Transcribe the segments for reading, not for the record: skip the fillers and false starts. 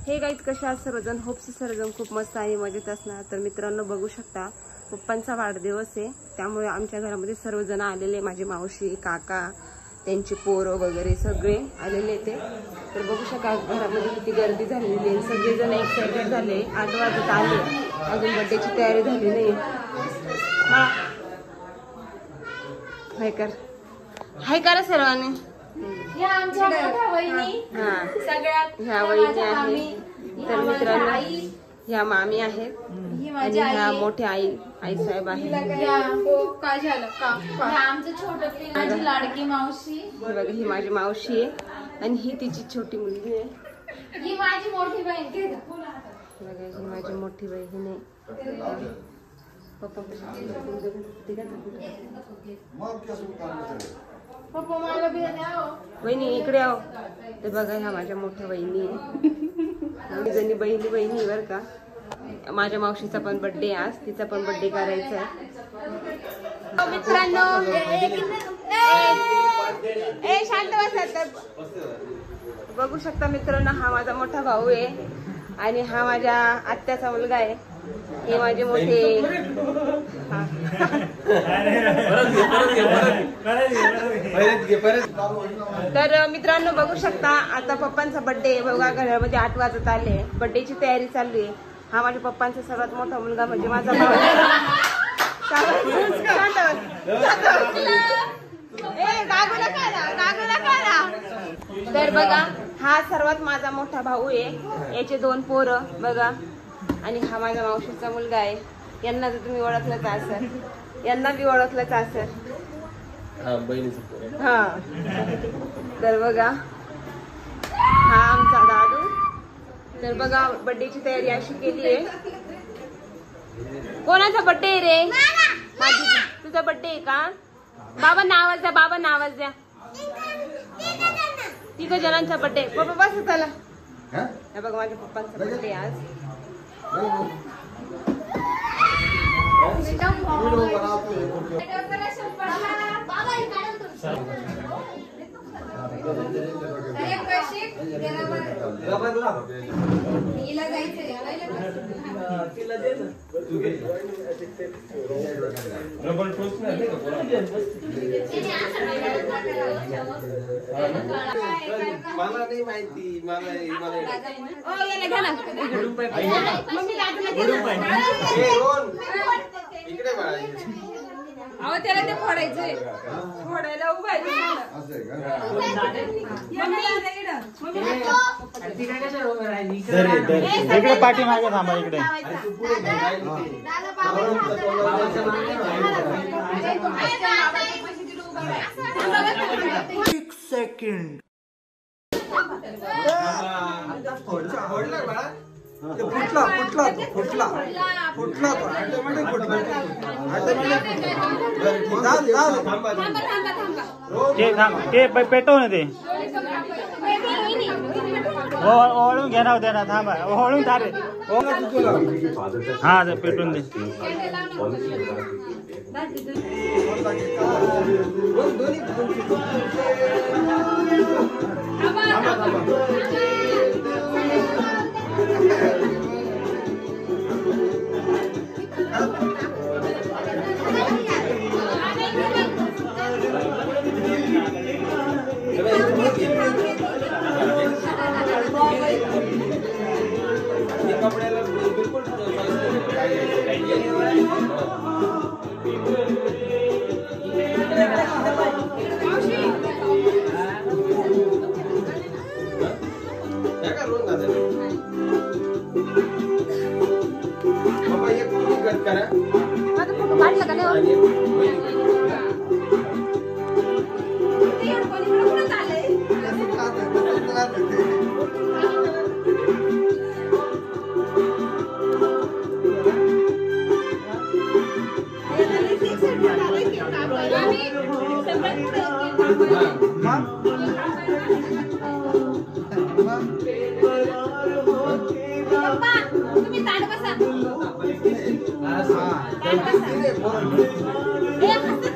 हे गाईज कशा सर्वजण, होप्स सर्वजण खूप मस्त आणि मजेत असणार. तर मित्रांनो बघू शकता पप्पांचा वाढदिवस आहे, त्यामुळे आमच्या घरामध्ये सर्वजण आलेले, माझी मावशी, काका, त्यांची पोरं वगैरे सगळे आलेले ते. तर बघू शका घरामध्ये किती गर्दी झालेली आहे. सगळेजण एक्साइटेड झाले. 8 वाजता आले, अजून बर्थडेची तयारी झाली नाही. हाय करा सर्वांनी. ह्या आमच्या मोठ्या वहिनी, सगळ्यात ह्या वहिनी आहेत. तर मित्रांनो ह्या मामी आहेत आणि ह्या मोठ्या आई साहेब आहेत. आमचं छोटं माझी लाडकी मावशी. बघा ही माझी मावशी आहे आणि ही तिची छोटी मुलगी आहे. ही माझी मोठी बहीण. बघा ही माझी मोठी बहीण आहे. पप्पा वहिनी इकडे आहो. तर बघा ह्या माझ्या मोठ्या वहिनी आहे. जणी बहिणी बर का. माझ्या मावशीचा पण बर्थडे आज, तिचा पण बर्थडे करायचा आहे. मित्रांनो शांत बसा. बघू शकता मित्रांनो हा माझा मोठा भाऊ आहे आणि हा माझ्या आत्याचा मुलगा आहे. हे माझे मोठे. तर मित्रांनो बघू शकता आता पप्पांचा बर्थडे. बघा घरामध्ये 8 वाजत आले, बर्थडेची तयारी चालू आहे. हा माझ्या पप्पांचा सर्वात मोठा मुलगा म्हणजे माझा भाऊ. तर बघा हा सर्वात माझा मोठा भाऊ आहे. याचे 2 पोरं बघा आणि हा माझ्या मावशीचा मुलगा आहे. यांना तर तुम्ही ओळखलंच असेल, यांना बी ओळखलंच असेल. हा तर बघा हा आमचा दादू. तर बघा बर्थडेची तयारी अशी केली आहे. कोणाचा बर्थडे आहे रे? माझी. तुझा बर्थडे आहे का? बाबा नावाज द्या, बाबा नावाज द्या. 3 जणांचा बर्थडे. बाबा बस चला. हे बघा माझ्या पप्पांचा बर्थडे आज. मला नाही माहिती. इकडे अहो त्याला ते फोडायचंय, फोडायला उभा आहे. इकडे पाठीमागे थांबा. इकडे एक सेकंड. फुटला ते पेटवून ते ओळून घ्या ना. त्यांना थांबा. ओळून थांबे. हा पेटून दे.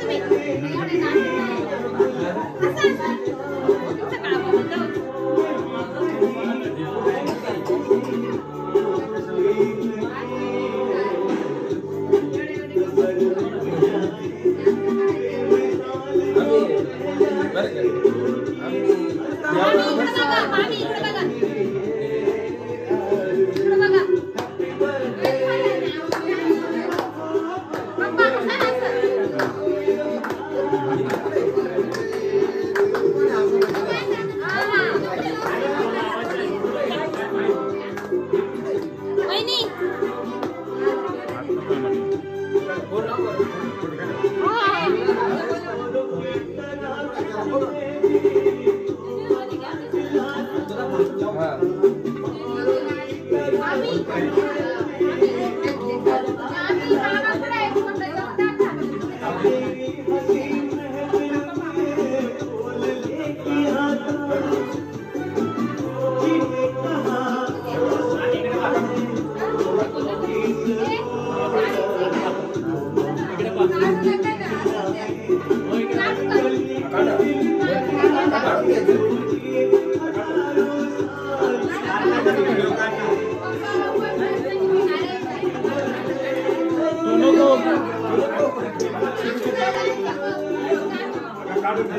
तुम्ही काढून